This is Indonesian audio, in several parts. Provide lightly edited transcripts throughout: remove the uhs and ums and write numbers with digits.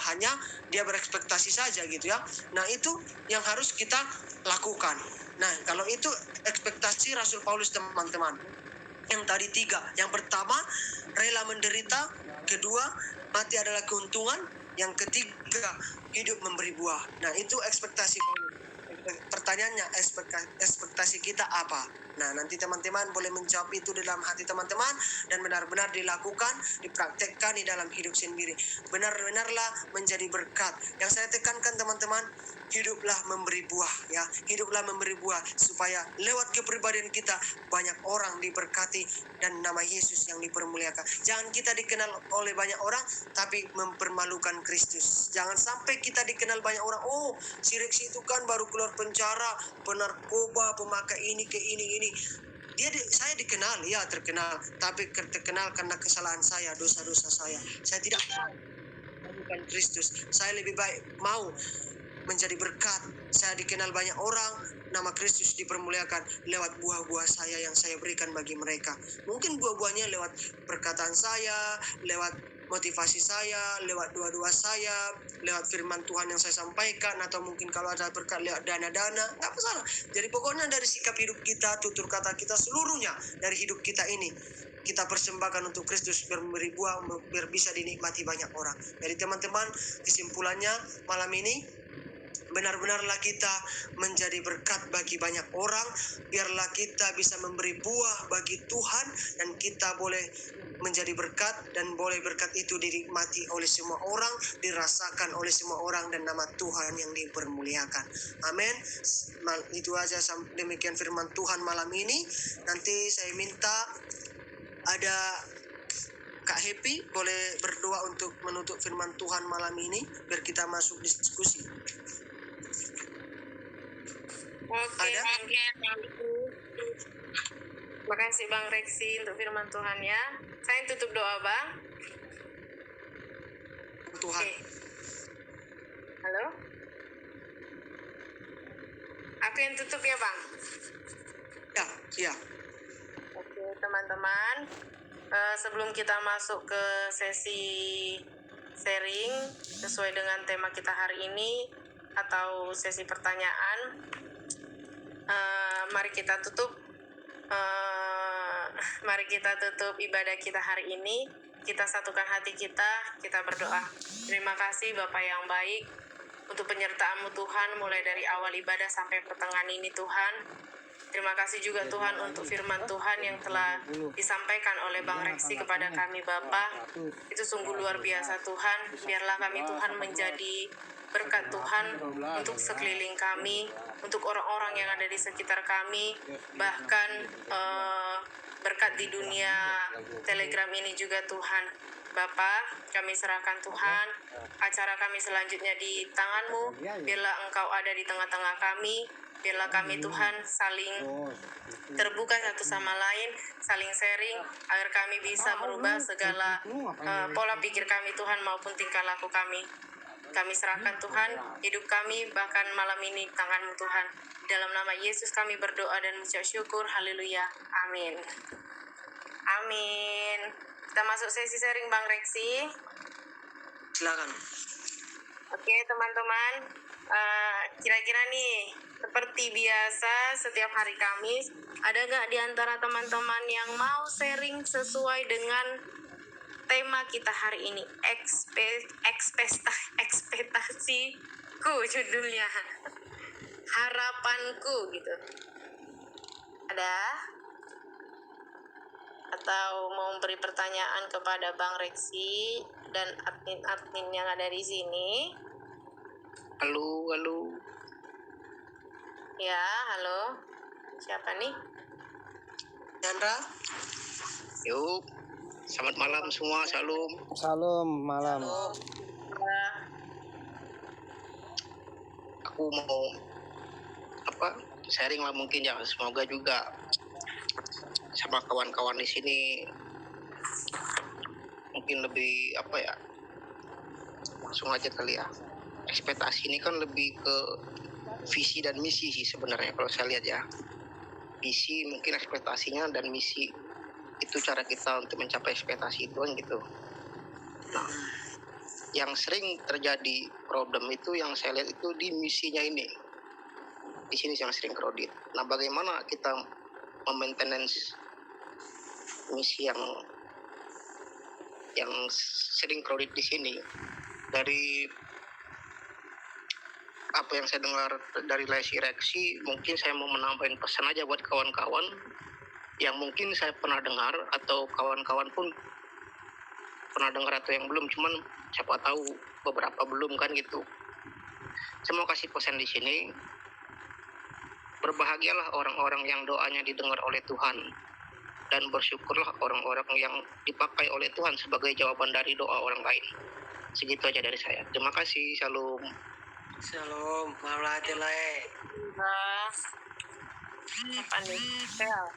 hanya dia berekspektasi saja gitu ya. Nah itu yang harus kita lakukan. Nah kalau itu ekspektasi Rasul Paulus teman-teman. Yang tadi 3, yang pertama rela menderita, kedua mati adalah keuntungan, yang ketiga hidup memberi buah. Nah itu ekspektasi Paulus. Pertanyaannya, ekspektasi kita apa? Nah, nanti teman-teman boleh menjawab itu dalam hati teman-teman dan benar-benar dilakukan, dipraktekkan di dalam hidup sendiri. Benar-benarlah menjadi berkat. Yang saya tekankan teman-teman, hiduplah memberi buah ya. Hiduplah memberi buah supaya lewat kepribadian kita banyak orang diberkati dan nama Yesus yang dipermuliakan. Jangan kita dikenal oleh banyak orang tapi mempermalukan Kristus. Jangan sampai kita dikenal banyak orang, oh si Rex itu kan baru keluar penjara, penarkoba, pemakai ini ke ini. Saya dikenal, ya terkenal, tapi terkenal karena kesalahan saya, dosa-dosa saya. Saya tidak bukan Kristus. Saya lebih baik mau menjadi berkat. Saya dikenal banyak orang, nama Kristus dipermuliakan lewat buah-buah saya yang saya berikan bagi mereka. Mungkin buah-buahnya lewat perkataan saya, lewat motivasi saya, lewat doa-doa saya, lewat firman Tuhan yang saya sampaikan, atau mungkin kalau ada berkat lewat dana-dana, nggak masalah. Jadi pokoknya dari sikap hidup kita, tutur kata kita, seluruhnya dari hidup kita ini kita persembahkan untuk Kristus, memberi buah, biar bisa dinikmati banyak orang. Jadi teman-teman, kesimpulannya malam ini, benar-benarlah kita menjadi berkat bagi banyak orang. Biarlah kita bisa memberi buah bagi Tuhan, dan kita boleh menjadi berkat, dan boleh berkat itu dinikmati oleh semua orang, dirasakan oleh semua orang, dan nama Tuhan yang dipermuliakan. Amin. Itu aja, demikian firman Tuhan malam ini. Nanti saya minta ada Kak Happy boleh berdoa untuk menutup firman Tuhan malam ini, biar kita masuk diskusi. Oke. Terima kasih Bang Rexi untuk firman Tuhan ya. Saya tutup doa Bang. Tuhan. Halo? Aku yang tutup ya Bang? Ya. Oke teman-teman, sebelum kita masuk ke sesi sharing sesuai dengan tema kita hari ini atau sesi pertanyaan, mari kita tutup ibadah kita hari ini. Kita satukan hati kita berdoa. Terima kasih Bapak yang baik untuk penyertaan-Mu Tuhan, mulai dari awal ibadah sampai pertengahan ini Tuhan. Terima kasih juga Tuhan untuk firman Tuhan yang telah disampaikan oleh Bang Rexi kepada kami Bapak. Itu sungguh luar biasa Tuhan. Biarlah kami Tuhan menjadi berkat Tuhan untuk sekeliling kami, untuk orang-orang yang ada di sekitar kami, bahkan berkat di dunia Telegram ini juga Tuhan. Bapak, kami serahkan Tuhan acara kami selanjutnya di tangan-Mu. Biarlah Engkau ada di tengah-tengah kami. Biarlah kami Tuhan saling terbuka satu sama lain, saling sharing, agar kami bisa merubah segala pola pikir kami Tuhan maupun tingkah laku kami. Kami serahkan Tuhan hidup kami, bahkan malam ini di tangan-Mu Tuhan. Dalam nama Yesus kami berdoa dan mengucap syukur. Haleluya. Amin. Amin. Kita masuk sesi sharing Bang Rexi. Silakan. Oke teman-teman, kira-kira nih seperti biasa setiap hari Kamis, ada gak di antara teman-teman yang mau sharing sesuai dengan tema kita hari ini? Ekspektasiku judulnya, harapanku gitu. Ada? Atau mau beri pertanyaan kepada Bang Rexi dan admin-admin yang ada di sini? Halo. Ya, halo. Siapa nih? Chandra. Yuk. Selamat malam semua. Salam malam. Aku mau sharing lah mungkin ya. Semoga juga sama kawan-kawan di sini mungkin lebih langsung aja kali ya. Ekspektasi ini kan lebih ke visi dan misi sih sebenarnya kalau saya lihat ya. Visi mungkin ekspektasinya, dan misi itu cara kita untuk mencapai ekspektasi itu kan gitu. Nah, yang sering terjadi problem itu yang saya lihat itu di misinya ini. Di sini yang sering crowded. Nah, bagaimana kita maintenance misi yang sering crowded di sini? Dari apa yang saya dengar dari Lesi Reksi, mungkin saya mau menambahin pesan aja buat kawan-kawan yang mungkin saya pernah dengar atau kawan-kawan pun pernah dengar atau yang belum, cuman siapa tahu beberapa belum kan gitu. Saya mau kasih pesan di sini, berbahagialah orang-orang yang doanya didengar oleh Tuhan, dan bersyukurlah orang-orang yang dipakai oleh Tuhan sebagai jawaban dari doa orang lain. Segitu aja dari saya. Terima kasih. Shalom. Shalom, malam hati lae. Apa nih? Sel.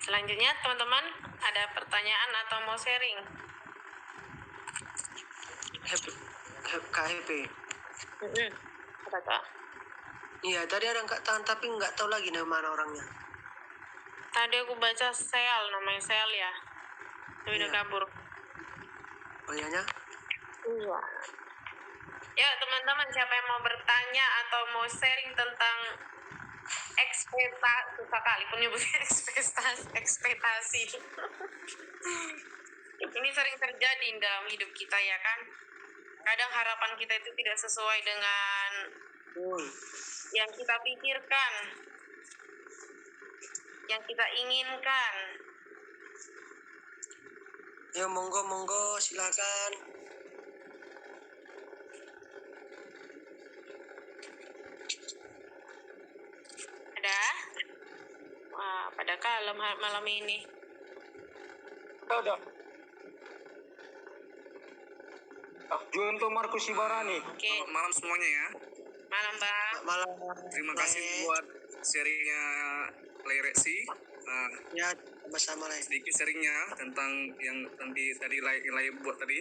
Selanjutnya teman-teman ada pertanyaan atau mau sharing? KHP. Apa Kak? Iya, tadi ada angkat tangan tapi nggak tahu lagi mana orangnya. Tadi aku baca Sel, namanya Sel ya. Tapi udah Iya. kabur. Oh iya. Iya. Ya teman-teman, siapa yang mau bertanya atau mau sharing tentang ekspektasi, susah kali pun nyebutnya ekspektasi. Ini sering terjadi dalam hidup kita ya kan. Kadang harapan kita itu tidak sesuai dengan yang kita pikirkan, yang kita inginkan. Ya monggo silakan. Ada? Wah, pada kalem malam ini. Ada. Junto Markus Ibarani. Oke, Malam semuanya ya. malam Bang. Malam. Terima kasih buat sharingnya Lereksi. Ya, sama-sama lah. Sedikit sharingnya tentang yang tadi Lai buat tadi,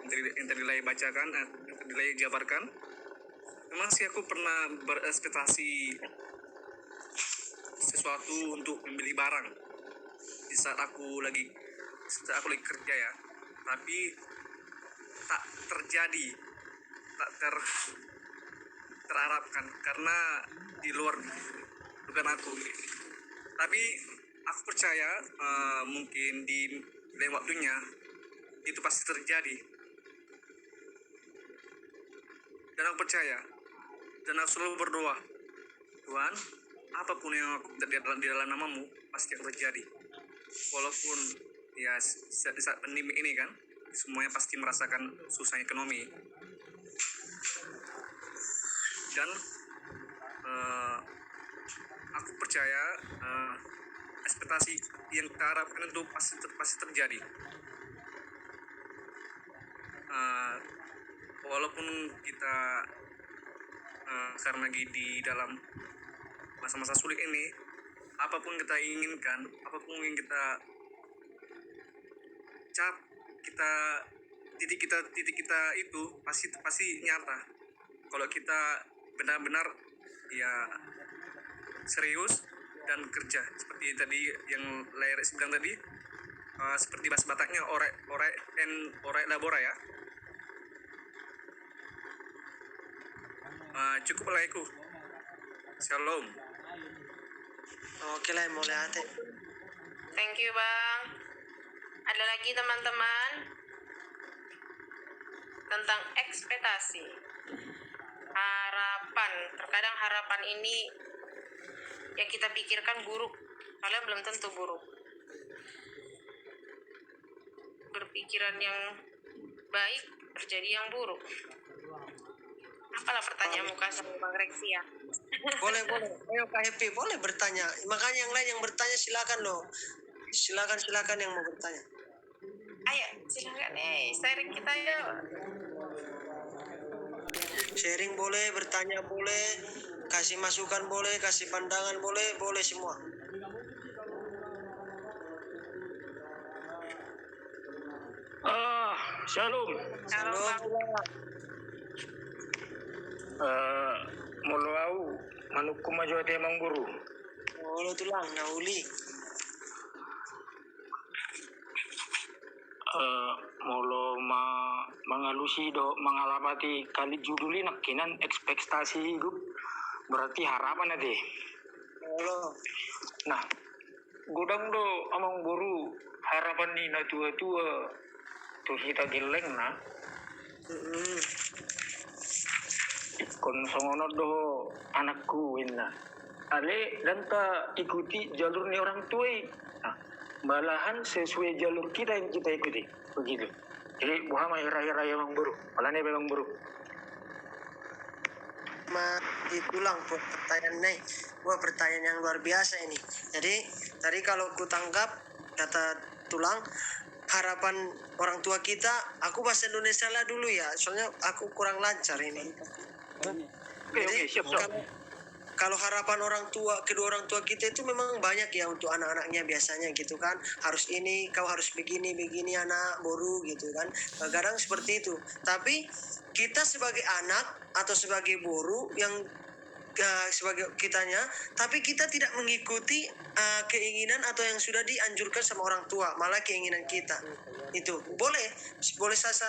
yang tadi Lai bacakan, yang tadi Lai jabarkan. Memang sih aku pernah berekspektasi sesuatu untuk membeli barang di saat aku lagi kerja ya, tapi tak terjadi, tak terharapkan karena di luar bukan aku. Tapi aku percaya mungkin di lain waktunya itu pasti terjadi, dan aku percaya dan aku selalu berdoa, Tuhan, apapun yang aku di dalam namamu pasti akan terjadi. Walaupun ya saat pandemi ini kan semuanya pasti merasakan susah ekonomi, dan aku percaya ekspektasi yang kita harapkan itu pasti terjadi. Walaupun kita karena di dalam masa-masa sulit ini, apapun kita inginkan, apapun yang kita titik kita itu pasti nyata kalau kita benar-benar ya serius dan kerja seperti tadi yang Leres bilang tadi, seperti bahasa Bataknya ore labora ya. Cukup lah itu. Shalom. Oke lah, mulai hati. Thank you Bang. Ada lagi teman-teman tentang ekspektasi, harapan. Terkadang harapan ini yang kita pikirkan buruk, kalian belum tentu buruk. Berpikiran yang baik terjadi yang buruk. Apalah pertanyaanmu Kak sama Bang Reksi ya? Boleh. Ayo KHP, boleh bertanya. Makanya yang lain yang bertanya silakan loh. Silakan yang mau bertanya. Ayo silakan sharing kita ya. Sharing boleh, bertanya boleh, kasih masukan boleh, kasih pandangan boleh semua. Shalom. Kalau Bang Muluau manuku maju ate mangguru. Oh, tulang nauli. molo mengalusi do mengalamati kali judul ini kinan ekspektasi hidup berarti harapan ada. Allah. Nah, godang do amang boru harapan ni na tua-tua tu kita geleng na Mm-mm. kon songono do anakku inna ale dan ta ikuti jalur ni orang tua. Nah, malahan sesuai jalur kita yang kita ikuti begitu. Jadi buah mai raya-raya mang buru malane memang buru Ditulang pertanyaan nih. Wah, pertanyaan yang luar biasa ini. Jadi tadi kalau ku tangkap kata tulang, harapan orang tua kita, aku bahasa Indonesia lah dulu ya, soalnya aku kurang lancar ini. Oke, siap. Kalau harapan orang tua, kedua orang tua kita itu memang banyak ya untuk anak-anaknya biasanya gitu kan. Harus ini, kau harus begini anak boru gitu kan. Kadang seperti itu. Tapi kita sebagai anak atau sebagai boru yang sebagai kitanya, tapi kita tidak mengikuti keinginan atau yang sudah dianjurkan sama orang tua, malah keinginan kita itu boleh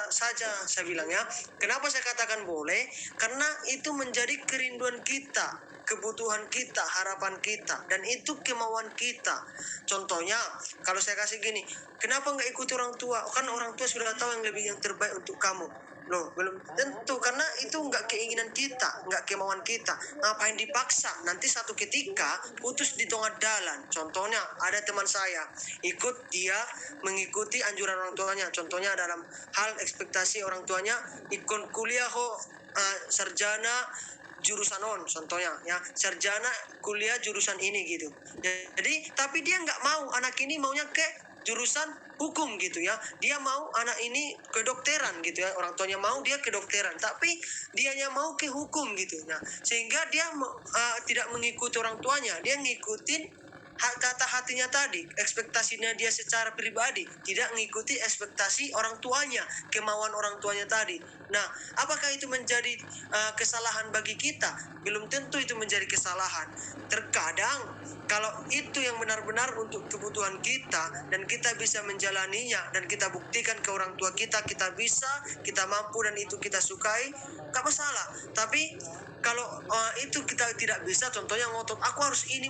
saja saya bilang ya. Kenapa saya katakan boleh? Karena itu menjadi kerinduan kita, kebutuhan kita, harapan kita, dan itu kemauan kita. Contohnya kalau saya kasih gini, kenapa nggak ikuti orang tua? Kan orang tua sudah tahu yang terbaik untuk kamu. Loh, belum tentu, karena itu nggak keinginan kita, nggak kemauan kita. Ngapain dipaksa? Nanti satu ketika putus di tengah jalan. Contohnya ada teman saya dia mengikuti anjuran orang tuanya. Contohnya dalam hal ekspektasi orang tuanya ikut kuliah sarjana jurusan contohnya ya, sarjana kuliah jurusan ini gitu. Jadi tapi dia nggak mau, anak ini maunya ke jurusan hukum gitu ya. Dia mau anak ini kedokteran gitu ya. Orang tuanya mau dia kedokteran, tapi dianya mau ke hukum gitu. Nah, sehingga dia tidak mengikuti orang tuanya, dia ngikutin kata hatinya tadi, ekspektasinya dia secara pribadi, tidak mengikuti ekspektasi orang tuanya, kemauan orang tuanya tadi. Nah, apakah itu menjadi kesalahan bagi kita? Belum tentu itu menjadi kesalahan. Terkadang kalau itu yang benar-benar untuk kebutuhan kita dan kita bisa menjalaninya dan kita buktikan ke orang tua kita bisa, kita mampu dan itu kita sukai, gak masalah. Tapi kalau itu kita tidak bisa, contohnya ngotot, aku harus ini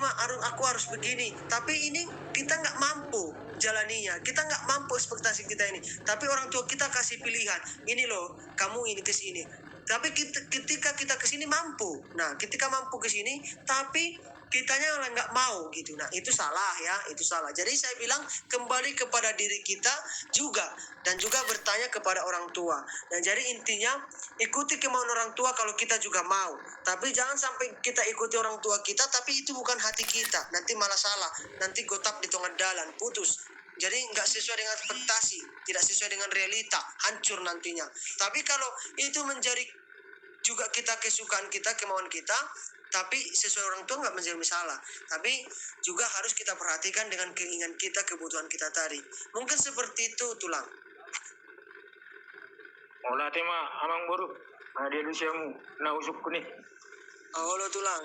aku harus begini, tapi ini kita nggak mampu jalaninya, kita nggak mampu ekspektasi kita ini, tapi orang tua kita kasih pilihan, ini loh kamu ini ke sini, tapi ketika kita ke sini mampu. Nah, ketika mampu ke sini tapi kitanya nggak mau gitu. Nah, itu salah ya, itu salah. Jadi saya bilang kembali kepada diri kita juga, dan juga bertanya kepada orang tua. Dan jadi intinya ikuti kemauan orang tua kalau kita juga mau. Tapi jangan sampai kita ikuti orang tua kita tapi itu bukan hati kita. Nanti malah salah. Nanti gotap di tengah jalan, putus. Jadi nggak sesuai dengan ekspektasi, tidak sesuai dengan realita, hancur nantinya. Tapi kalau itu menjadi juga kita kesukaan kita, kemauan kita, tapi sesuai orang tua nggak menjadi masalah. Tapi juga harus kita perhatikan dengan keinginan kita, kebutuhan kita tadi. Mungkin seperti itu tulang. olah tema amang boru dia lusiamu na usuk nih Halo tulang.